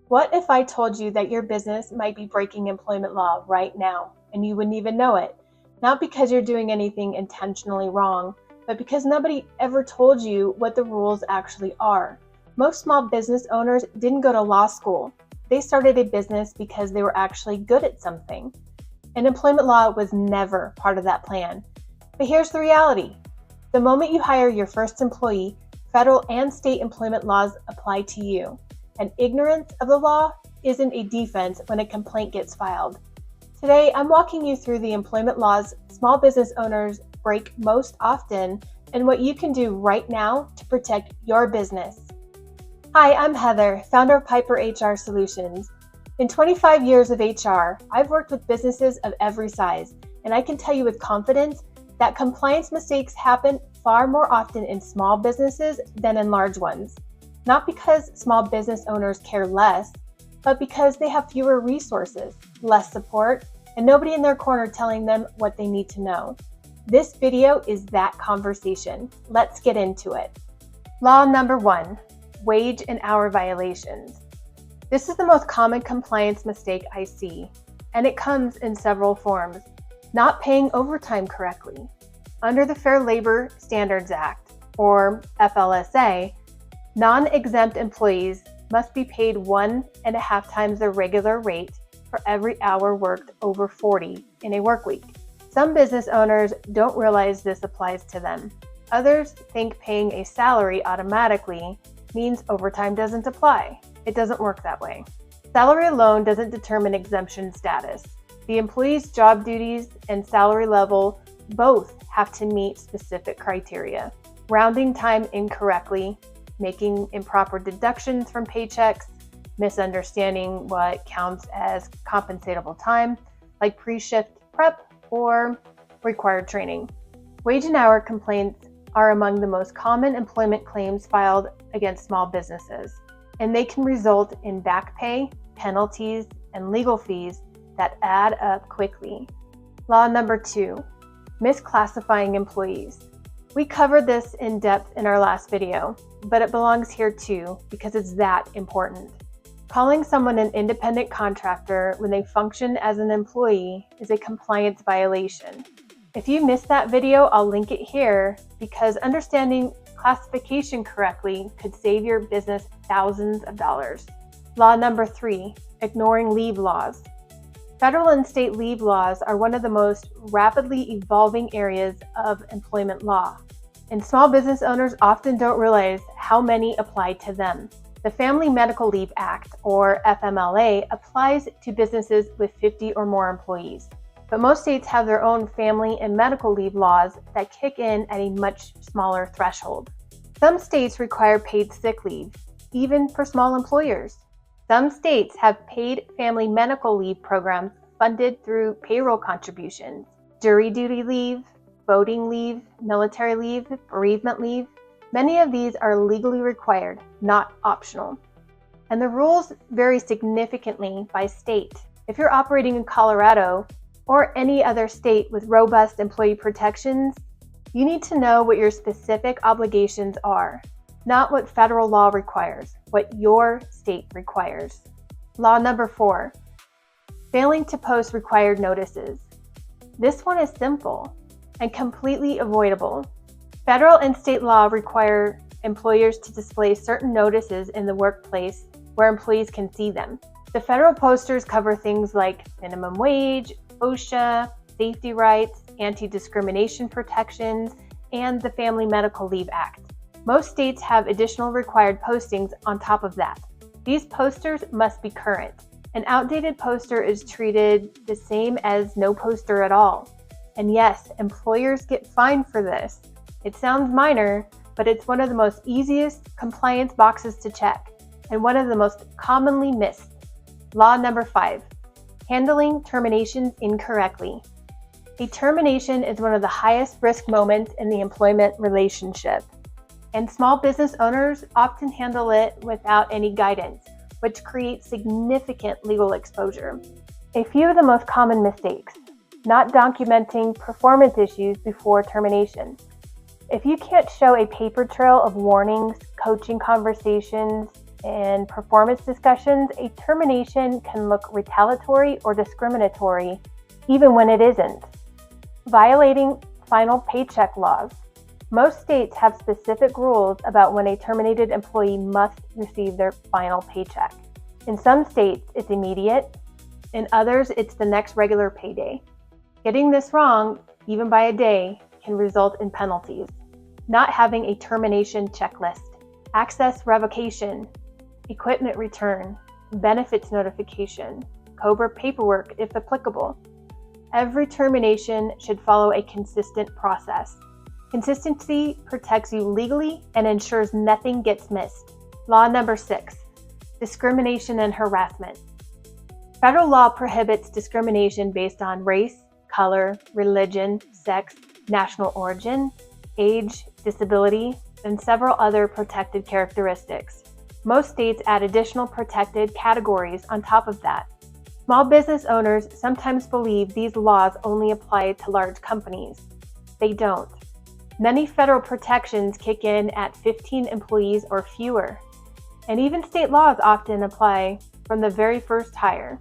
What if I told you that your business might be breaking employment law right now and you wouldn't even know it? Not because you're doing anything intentionally wrong, but because nobody ever told you what the rules actually are. Most small business owners didn't go to law school. They started a business because they were actually good at something. And employment law was never part of that plan. But here's the reality. The moment you hire your first employee, federal and state employment laws apply to you. And ignorance of the law isn't a defense when a complaint gets filed. Today, I'm walking you through the employment laws small business owners break most often and what you can do right now to protect your business. Hi, I'm Heather, founder of Piper HR Solutions. In 25 years of HR, I've worked with businesses of every size, and I can tell you with confidence that compliance mistakes happen far more often in small businesses than in large ones. Not because small business owners care less, but because they have fewer resources, less support, and nobody in their corner telling them what they need to know. This video is that conversation. Let's get into it. Law number 1, wage and hour violations. This is the most common compliance mistake I see, and it comes in several forms. Not paying overtime correctly. Under the Fair Labor Standards Act, or FLSA, non-exempt employees must be paid 1.5 times their regular rate for every hour worked over 40 in a work week. Some business owners don't realize this applies to them. Others think paying a salary automatically means overtime doesn't apply. It doesn't work that way. Salary alone doesn't determine exemption status. The employee's job duties and salary level both have to meet specific criteria. Rounding time incorrectly, making improper deductions from paychecks, misunderstanding what counts as compensatable time, like pre-shift prep or required training. Wage and hour complaints are among the most common employment claims filed against small businesses, and they can result in back pay, penalties, and legal fees that add up quickly. Law number 2, misclassifying employees. We covered this in depth in our last video, but it belongs here too because it's that important. Calling someone an independent contractor when they function as an employee is a compliance violation. If you missed that video, I'll link it here because understanding classification correctly could save your business thousands of dollars. Law number 3, ignoring leave laws. Federal and state leave laws are one of the most rapidly evolving areas of employment law, and small business owners often don't realize how many apply to them. The Family Medical Leave Act, or FMLA, applies to businesses with 50 or more employees, but most states have their own family and medical leave laws that kick in at a much smaller threshold. Some states require paid sick leave, even for small employers. Some states have paid family medical leave programs funded through payroll contributions, jury duty leave, voting leave, military leave, bereavement leave. Many of these are legally required, not optional. And the rules vary significantly by state. If you're operating in Colorado or any other state with robust employee protections, you need to know what your specific obligations are, not what federal law requires, what your state requires. Law number 4, failing to post required notices. This one is simple and completely avoidable. Federal and state law require employers to display certain notices in the workplace where employees can see them. The federal posters cover things like minimum wage, OSHA, safety rights, anti-discrimination protections, and the Family Medical Leave Act. Most states have additional required postings on top of that. These posters must be current. An outdated poster is treated the same as no poster at all. And yes, employers get fined for this. It sounds minor, but it's one of the most easiest compliance boxes to check and one of the most commonly missed. Law number 5, handling terminations incorrectly. A termination is one of the highest risk moments in the employment relationship, and small business owners often handle it without any guidance, which creates significant legal exposure. A few of the most common mistakes: not documenting performance issues before termination. If you can't show a paper trail of warnings, coaching conversations, In performance discussions, a termination can look retaliatory or discriminatory, even when it isn't. Violating final paycheck laws. Most states have specific rules about when a terminated employee must receive their final paycheck. In some states, it's immediate. In others, it's the next regular payday. Getting this wrong, even by a day, can result in penalties. Not having a termination checklist. Access revocation, equipment return, benefits notification, COBRA paperwork if applicable. Every termination should follow a consistent process. Consistency protects you legally and ensures nothing gets missed. Law number 6, discrimination and harassment. Federal law prohibits discrimination based on race, color, religion, sex, national origin, age, disability, and several other protected characteristics. Most states add additional protected categories on top of that. Small business owners sometimes believe these laws only apply to large companies. They don't. Many federal protections kick in at 15 employees or fewer, and even state laws often apply from the very first hire.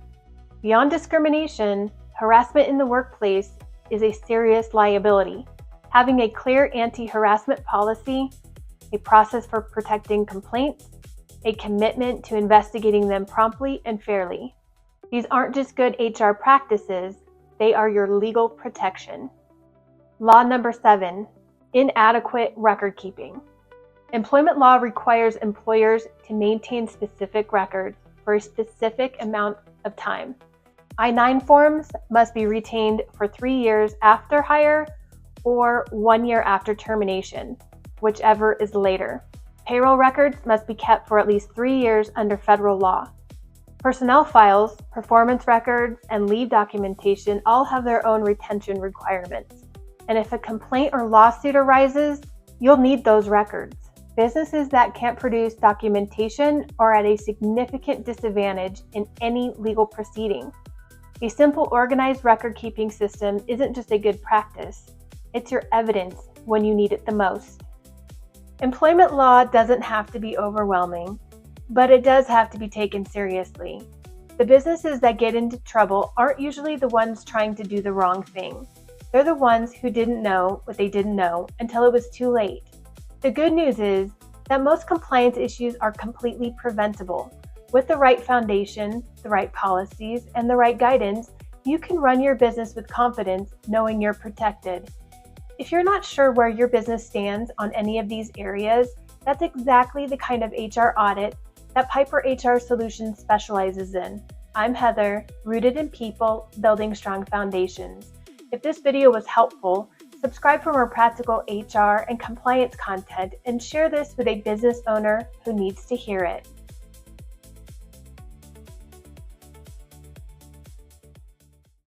Beyond discrimination, harassment in the workplace is a serious liability. Having a clear anti-harassment policy, a process for protecting complaints, a commitment to investigating them promptly and fairly. These aren't just good HR practices, they are your legal protection. Law number 7, inadequate record keeping. Employment law requires employers to maintain specific records for a specific amount of time. I-9 forms must be retained for 3 years after hire or 1 year after termination, whichever is later. Payroll records must be kept for at least 3 years under federal law. Personnel files, performance records, and leave documentation all have their own retention requirements. And if a complaint or lawsuit arises, you'll need those records. Businesses that can't produce documentation are at a significant disadvantage in any legal proceeding. A simple organized record-keeping system isn't just a good practice, it's your evidence when you need it the most. Employment law doesn't have to be overwhelming, but it does have to be taken seriously. The businesses that get into trouble aren't usually the ones trying to do the wrong thing. They're the ones who didn't know what they didn't know until it was too late. The good news is that most compliance issues are completely preventable. With the right foundation, the right policies, and the right guidance, you can run your business with confidence knowing you're protected. If you're not sure where your business stands on any of these areas, that's exactly the kind of HR audit that Piper HR Solutions specializes in. I'm Heather, rooted in people, building strong foundations. If this video was helpful, subscribe for more practical HR and compliance content and share this with a business owner who needs to hear it.